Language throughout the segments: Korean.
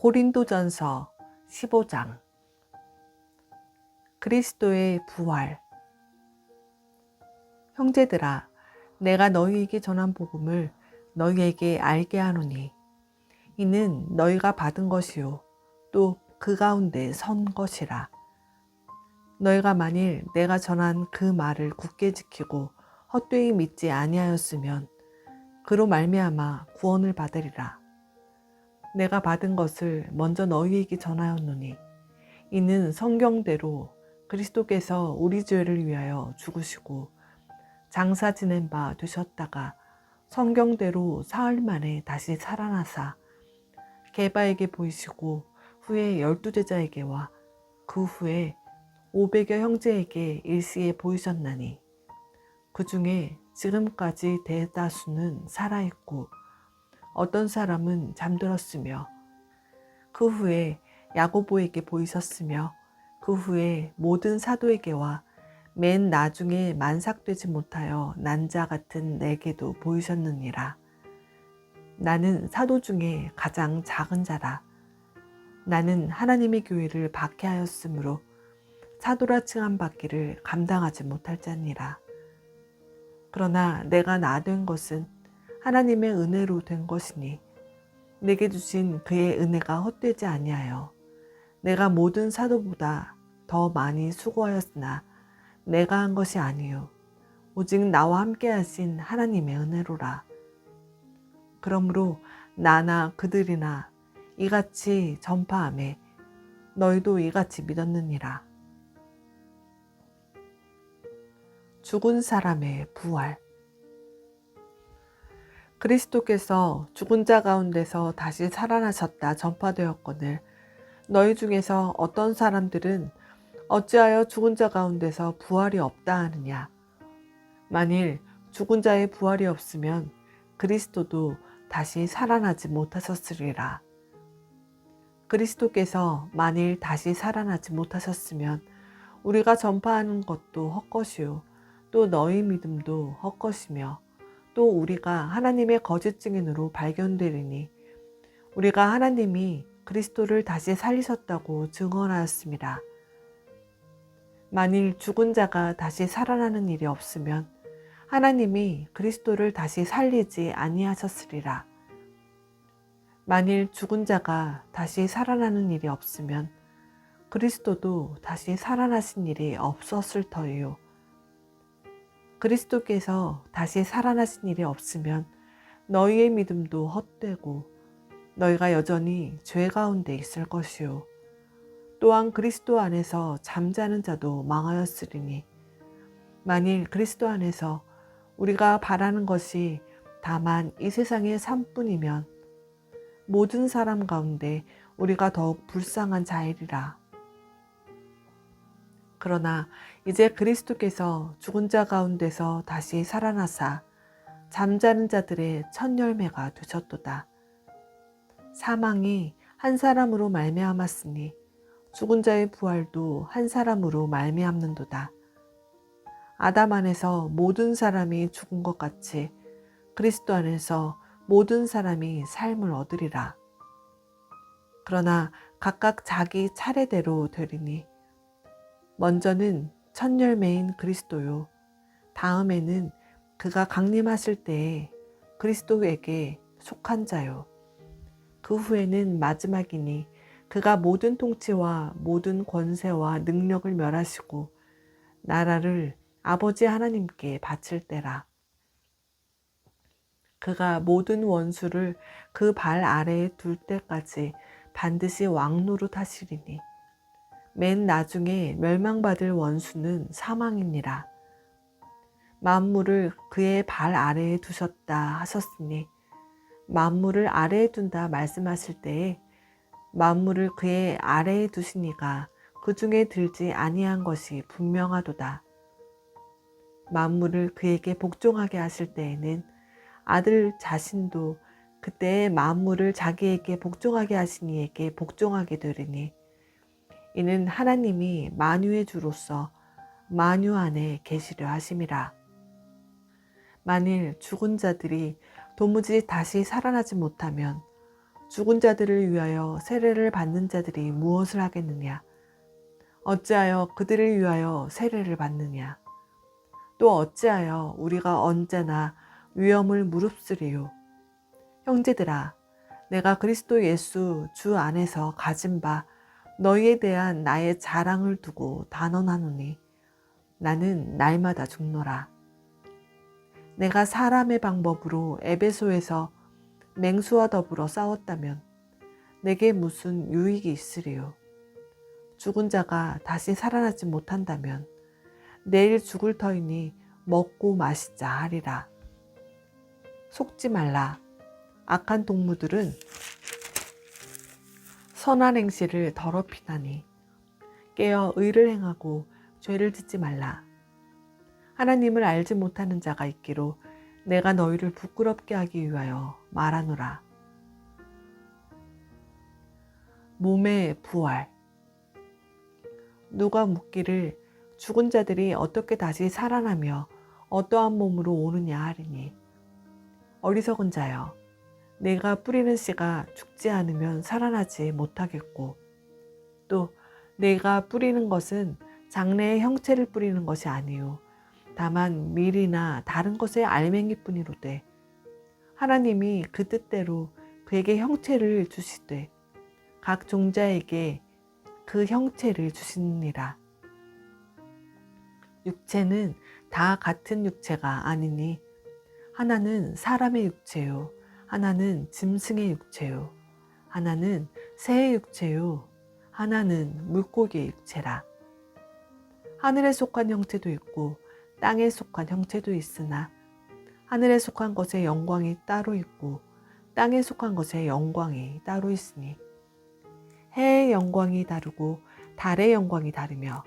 고린도전서 15장. 그리스도의 부활. 형제들아, 내가 너희에게 전한 복음을 너희에게 알게 하노니 이는 너희가 받은 것이요 또 그 가운데 선 것이라. 너희가 만일 내가 전한 그 말을 굳게 지키고 헛되이 믿지 아니하였으면 그로 말미암아 구원을 받으리라. 내가 받은 것을 먼저 너희에게 전하였노니 이는 성경대로 그리스도께서 우리 죄를 위하여 죽으시고 장사 지낸 바 되셨다가 성경대로 사흘 만에 다시 살아나사 게바에게 보이시고 후에 12제자에게와 그 후에 500여 형제에게 일시에 보이셨나니 그 중에 지금까지 대다수는 살아있고 어떤 사람은 잠들었으며 그 후에 야고보에게 보이셨으며 그 후에 모든 사도에게와 맨 나중에 만삭되지 못하여 난 자 같은 내게도 보이셨느니라. 나는 사도 중에 가장 작은 자라. 나는 하나님의 교회를 박해하였으므로 사도라 칭함받기를 감당하지 못할 자니라. 그러나 내가 나 된 것은 하나님의 은혜로 된 것이니 내게 주신 그의 은혜가 헛되지 아니하여 내가 모든 사도보다 더 많이 수고하였으나 내가 한 것이 아니요 오직 나와 함께 하신 하나님의 은혜로라. 그러므로 나나 그들이나 이같이 전파하매 너희도 이같이 믿었느니라. 죽은 사람의 부활. 그리스도께서 죽은 자 가운데서 다시 살아나셨다 전파되었거늘 너희 중에서 어떤 사람들은 어찌하여 죽은 자 가운데서 부활이 없다 하느냐. 만일 죽은 자의 부활이 없으면 그리스도도 다시 살아나지 못하셨으리라. 그리스도께서 만일 다시 살아나지 못하셨으면 우리가 전파하는 것도 헛것이요 또 너희 믿음도 헛것이며 또 우리가 하나님의 거짓 증인으로 발견되리니 우리가 하나님이 그리스도를 다시 살리셨다고 증언하였습니다. 만일 죽은 자가 다시 살아나는 일이 없으면 하나님이 그리스도를 다시 살리지 아니하셨으리라. 만일 죽은 자가 다시 살아나는 일이 없으면 그리스도도 다시 살아나신 일이 없었을 터이요. 그리스도께서 다시 살아나신 일이 없으면 너희의 믿음도 헛되고 너희가 여전히 죄 가운데 있을 것이요. 또한 그리스도 안에서 잠자는 자도 망하였으리니 만일 그리스도 안에서 우리가 바라는 것이 다만 이 세상의 삶뿐이면 모든 사람 가운데 우리가 더욱 불쌍한 자이리라. 그러나 이제 그리스도께서 죽은 자 가운데서 다시 살아나사 잠자는 자들의 첫 열매가 되셨도다. 사망이 한 사람으로 말미암았으니 죽은 자의 부활도 한 사람으로 말미암는도다. 아담 안에서 모든 사람이 죽은 것 같이 그리스도 안에서 모든 사람이 삶을 얻으리라. 그러나 각각 자기 차례대로 되리니 먼저는 첫 열매인 그리스도요 다음에는 그가 강림하실 때에 그리스도에게 속한 자요 그 후에는 마지막이니 그가 모든 통치와 모든 권세와 능력을 멸하시고 나라를 아버지 하나님께 바칠 때라. 그가 모든 원수를 그 발 아래에 둘 때까지 반드시 왕노릇 하시리니 맨 나중에 멸망받을 원수는 사망이니라. 만물을 그의 발 아래에 두셨다 하셨으니 만물을 아래에 둔다 말씀하실 때에 만물을 그의 아래에 두시니가 그 중에 들지 아니한 것이 분명하도다. 만물을 그에게 복종하게 하실 때에는 아들 자신도 그때의 만물을 자기에게 복종하게 하신 이에게 복종하게 되리니 이는 하나님이 만유의 주로서 만유 안에 계시려 하심이라. 만일 죽은 자들이 도무지 다시 살아나지 못하면 죽은 자들을 위하여 세례를 받는 자들이 무엇을 하겠느냐? 어찌하여 그들을 위하여 세례를 받느냐? 또 어찌하여 우리가 언제나 위험을 무릅쓰리요? 형제들아, 내가 그리스도 예수 주 안에서 가진 바 너희에 대한 나의 자랑을 두고 단언하노니 나는 날마다 죽노라. 내가 사람의 방법으로 에베소에서 맹수와 더불어 싸웠다면 내게 무슨 유익이 있으리요? 죽은 자가 다시 살아나지 못한다면 내일 죽을 터이니 먹고 마시자 하리라. 속지 말라. 악한 동무들은 선한 행실을 더럽히나니 깨어 의를 행하고 죄를 짓지 말라. 하나님을 알지 못하는 자가 있기로 내가 너희를 부끄럽게 하기 위하여 말하노라. 몸의 부활. 누가 묻기를 죽은 자들이 어떻게 다시 살아나며 어떠한 몸으로 오느냐 하리니 어리석은 자여, 내가 뿌리는 씨가 죽지 않으면 살아나지 못하겠고 또 내가 뿌리는 것은 장래의 형체를 뿌리는 것이 아니요 다만 밀이나 다른 것의 알맹이뿐이로되 하나님이 그 뜻대로 그에게 형체를 주시되 각 종자에게 그 형체를 주시느니라. 육체는 다 같은 육체가 아니니 하나는 사람의 육체요, 하나는 짐승의 육체요, 하나는 새의 육체요, 하나는 물고기의 육체라. 하늘에 속한 형체도 있고 땅에 속한 형체도 있으나 하늘에 속한 것의 영광이 따로 있고 땅에 속한 것의 영광이 따로 있으니 해의 영광이 다르고 달의 영광이 다르며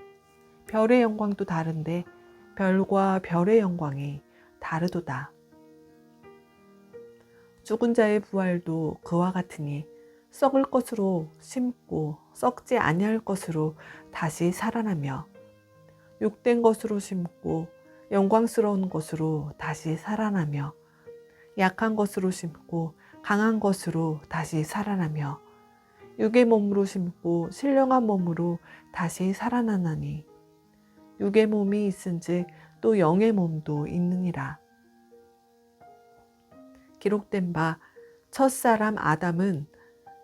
별의 영광도 다른데 별과 별의 영광이 다르도다. 죽은 자의 부활도 그와 같으니 썩을 것으로 심고 썩지 아니할 것으로 다시 살아나며 욕된 것으로 심고 영광스러운 것으로 다시 살아나며 약한 것으로 심고 강한 것으로 다시 살아나며 육의 몸으로 심고 신령한 몸으로 다시 살아나나니 육의 몸이 있은즉 또 영의 몸도 있느니라. 기록된 바 첫사람 아담은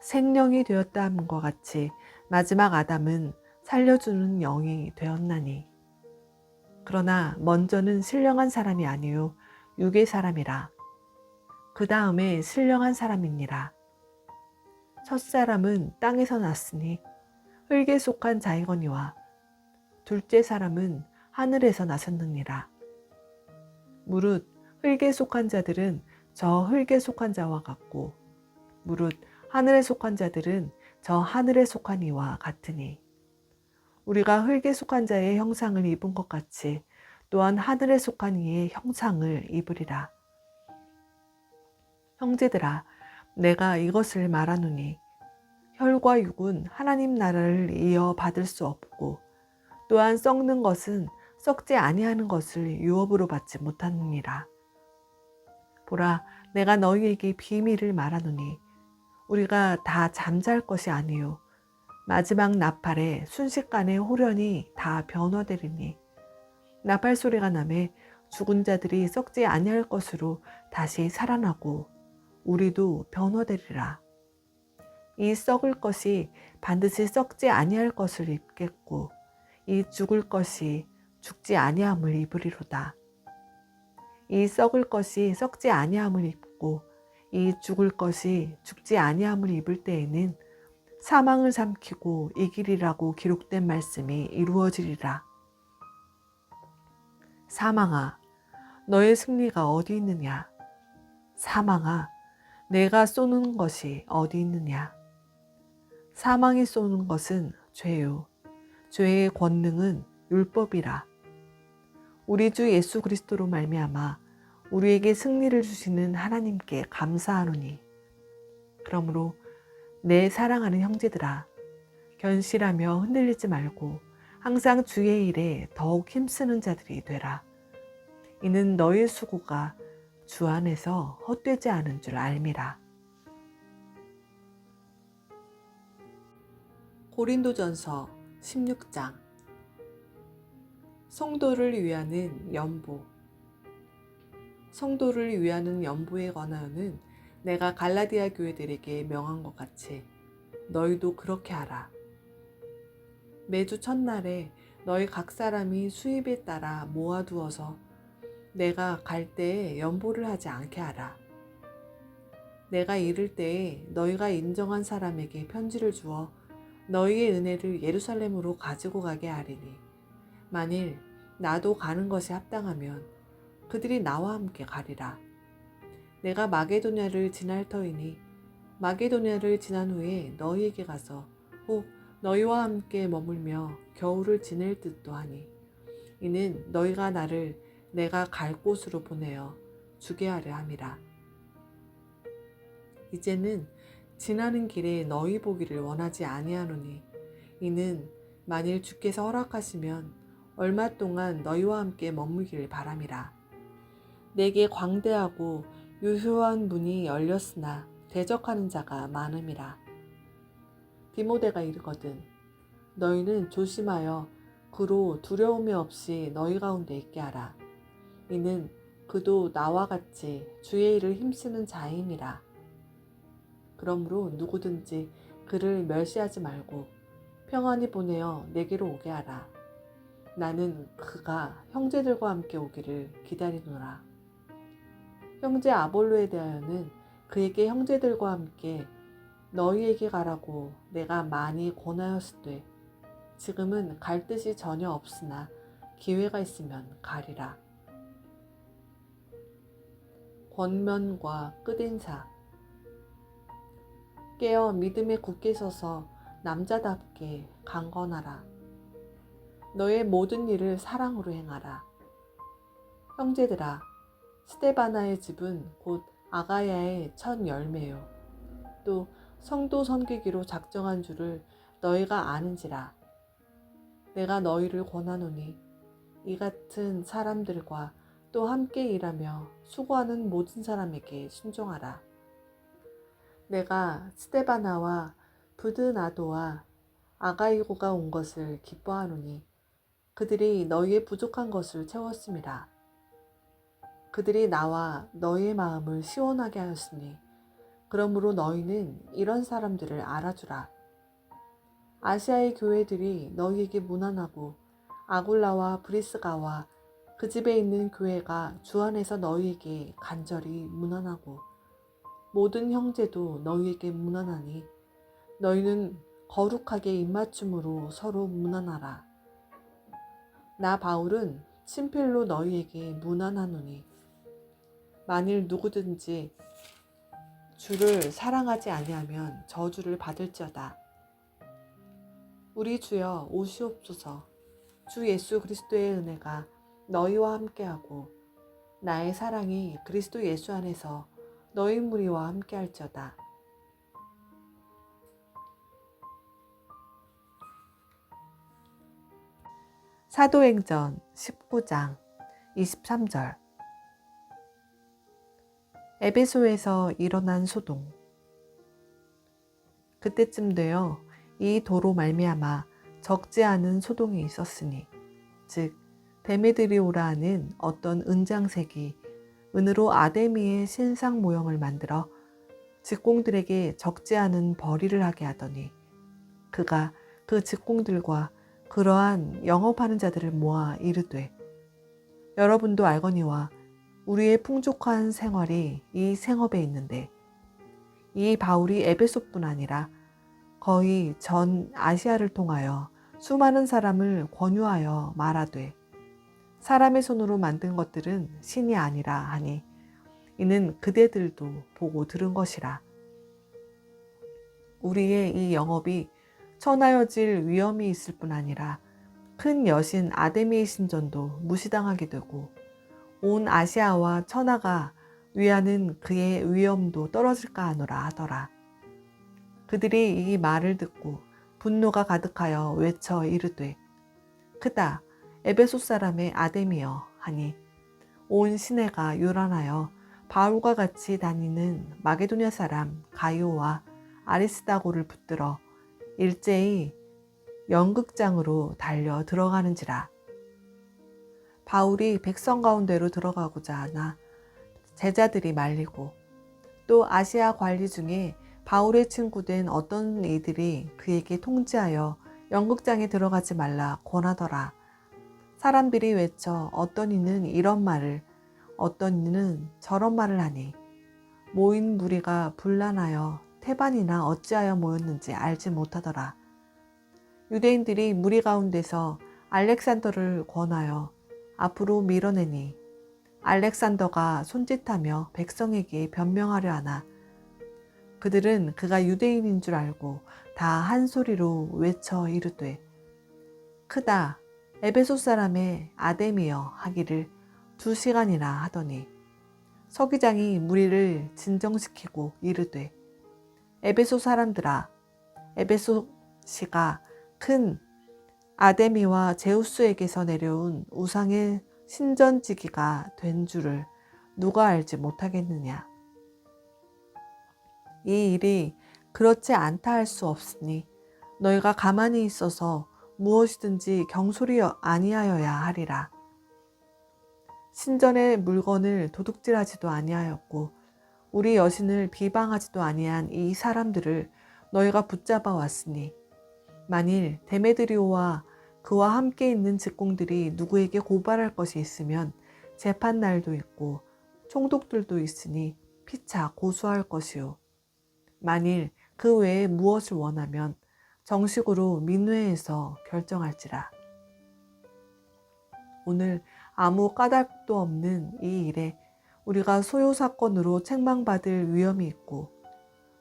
생령이 되었다 함과 같이 마지막 아담은 살려주는 영이 되었나니 그러나 먼저는 신령한 사람이 아니요 육의 사람이라. 그 다음에 신령한 사람이니라. 첫사람은 땅에서 났으니 흙에 속한 자이거니와 둘째 사람은 하늘에서 나섰느니라. 무릇 흙에 속한 자들은 저 흙에 속한 자와 같고 무릇 하늘에 속한 자들은 저 하늘에 속한 이와 같으니 우리가 흙에 속한 자의 형상을 입은 것 같이 또한 하늘에 속한 이의 형상을 입으리라. 형제들아, 내가 이것을 말하노니 혈과 육은 하나님 나라를 이어받을 수 없고 또한 썩는 것은 썩지 아니하는 것을 유업으로 받지 못하느니라. 보라, 내가 너희에게 비밀을 말하노니 우리가 다 잠잘 것이 아니요 마지막 나팔에 순식간에 호련히 다 변화되리니 나팔 소리가 나매 죽은 자들이 썩지 아니할 것으로 다시 살아나고 우리도 변화되리라. 이 썩을 것이 반드시 썩지 아니할 것을 입겠고 이 죽을 것이 죽지 아니함을 입으리로다. 이 썩을 것이 썩지 아니함을 입고 이 죽을 것이 죽지 아니함을 입을 때에는 사망을 삼키고 이기리라고 기록된 말씀이 이루어지리라. 사망아, 너의 승리가 어디 있느냐? 사망아, 내가 쏘는 것이 어디 있느냐? 사망이 쏘는 것은 죄요. 죄의 권능은 율법이라. 우리 주 예수 그리스도로 말미암아 우리에게 승리를 주시는 하나님께 감사하노니 그러므로 내 사랑하는 형제들아, 견실하며 흔들리지 말고 항상 주의 일에 더욱 힘쓰는 자들이 되라. 이는 너의 수고가 주 안에서 헛되지 않은 줄 알미라. 고린도전서 16장. 성도를 위하는 연보. 성도를 위하는 연보에 관하여는 내가 갈라디아 교회들에게 명한 것 같이 너희도 그렇게 하라. 매주 첫날에 너희 각 사람이 수입에 따라 모아두어서 내가 갈 때에 연보를 하지 않게 하라. 내가 이를 때에 너희가 인정한 사람에게 편지를 주어 너희의 은혜를 예루살렘으로 가지고 가게 하리니 만일 나도 가는 것이 합당하면 그들이 나와 함께 가리라. 내가 마게도냐를 지날 터이니 마게도냐를 지난 후에 너희에게 가서 혹 너희와 함께 머물며 겨울을 지낼 듯도 하니 이는 너희가 나를 내가 갈 곳으로 보내어 주게 하려 함이라. 이제는 지나는 길에 너희 보기를 원하지 아니하노니 이는 만일 주께서 허락하시면 얼마 동안 너희와 함께 머물기를 바람이라. 내게 광대하고 유효한 문이 열렸으나 대적하는 자가 많음이라. 디모데가 이르거든 너희는 조심하여 그로 두려움이 없이 너희 가운데 있게 하라. 이는 그도 나와 같이 주의 일을 힘쓰는 자임이라. 그러므로 누구든지 그를 멸시하지 말고 평안히 보내어 내게로 오게 하라. 나는 그가 형제들과 함께 오기를 기다리노라. 형제 아볼로에 대하여는 그에게 형제들과 함께 너희에게 가라고 내가 많이 권하였으되 지금은 갈 뜻이 전혀 없으나 기회가 있으면 가리라. 권면과 끝인사. 깨어 믿음에 굳게 서서 남자답게 강건하라. 너의 모든 일을 사랑으로 행하라. 형제들아, 스데바나의 집은 곧 아가야의 첫 열매요. 또 성도 섬기기로 작정한 줄을 너희가 아는지라. 내가 너희를 권하노니 이 같은 사람들과 또 함께 일하며 수고하는 모든 사람에게 순종하라. 내가 스데바나와 부드나도와 아가이고가 온 것을 기뻐하노니 그들이 너희의 부족한 것을 채웠음이라. 그들이 나와 너희의 마음을 시원하게 하였으니 그러므로 너희는 이런 사람들을 알아주라. 아시아의 교회들이 너희에게 문안하고 아굴라와 브리스가와 그 집에 있는 교회가 주 안에서 너희에게 간절히 문안하고 모든 형제도 너희에게 문안하니 너희는 거룩하게 입맞춤으로 서로 문안하라. 나 바울은 친필로 너희에게 문안하노니 만일 누구든지 주를 사랑하지 아니하면 저주를 받을지어다. 우리 주여 오시옵소서. 주 예수 그리스도의 은혜가 너희와 함께하고 나의 사랑이 그리스도 예수 안에서 너희 무리와 함께할지어다. 사도행전 19장 23절. 에베소에서 일어난 소동. 그때쯤 되어 이 도로 말미암아 적지 않은 소동이 있었으니 즉 데메드리오라 하는 어떤 은장색이 은으로 아데미의 신상 모형을 만들어 직공들에게 적지 않은 벌이를 하게 하더니 그가 그 직공들과 그러한 영업하는 자들을 모아 이르되 여러분도 알거니와 우리의 풍족한 생활이 이 생업에 있는데 이 바울이 에베소뿐 아니라 거의 전 아시아를 통하여 수많은 사람을 권유하여 말하되 사람의 손으로 만든 것들은 신이 아니라 하니 이는 그대들도 보고 들은 것이라. 우리의 이 영업이 천하여질 위험이 있을 뿐 아니라 큰 여신 아데미의 신전도 무시당하게 되고 온 아시아와 천하가 위하는 그의 위엄도 떨어질까 하노라 하더라. 그들이 이 말을 듣고 분노가 가득하여 외쳐 이르되 크다 에베소 사람의 아데미여 하니 온 시내가 요란하여 바울과 같이 다니는 마게도냐 사람 가이오와 아리스다고를 붙들어 일제히 연극장으로 달려 들어가는지라. 바울이 백성 가운데로 들어가고자 하나 제자들이 말리고, 또 아시아 관리 중에 바울의 친구된 어떤 이들이 그에게 통지하여 연극장에 들어가지 말라 권하더라. 사람들이 외쳐 어떤 이는 이런 말을, 어떤 이는 저런 말을 하니 모인 무리가 분란하여 태반이나 어찌하여 모였는지 알지 못하더라. 유대인들이 무리 가운데서 알렉산더를 권하여 앞으로 밀어내니 알렉산더가 손짓하며 백성에게 변명하려 하나 그들은 그가 유대인인 줄 알고 다 한 소리로 외쳐 이르되 크다 에베소 사람의 아데미여 하기를 2시간이나 하더니 서기장이 무리를 진정시키고 이르되 에베소 사람들아 에베소시가 큰 아데미와 제우스에게서 내려온 우상의 신전지기가 된 줄을 누가 알지 못하겠느냐. 이 일이 그렇지 않다 할 수 없으니 너희가 가만히 있어서 무엇이든지 경솔히 아니하여야 하리라. 신전의 물건을 도둑질하지도 아니하였고 우리 여신을 비방하지도 아니한 이 사람들을 너희가 붙잡아 왔으니 만일 데메드리오와 그와 함께 있는 직공들이 누구에게 고발할 것이 있으면 재판날도 있고 총독들도 있으니 피차 고소할 것이요. 만일 그 외에 무엇을 원하면 정식으로 민회에서 결정할지라. 오늘 아무 까닭도 없는 이 일에 우리가 소요 사건으로 책망받을 위험이 있고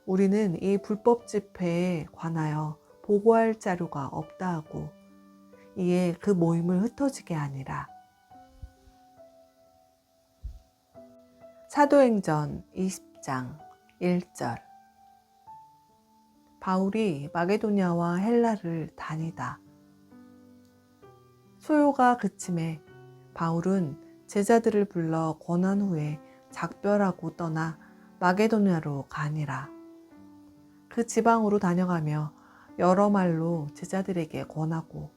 우리는 이 불법 집회에 관하여 보고할 자료가 없다 하고 이에 그 모임을 흩어지게 하니라. 사도행전 20장 1절. 바울이 마게도냐와 헬라를 다니다. 소요가 그침에 바울은 제자들을 불러 권한 후에 작별하고 떠나 마게도냐로 가니라. 그 지방으로 다녀가며 여러 말로 제자들에게 권하고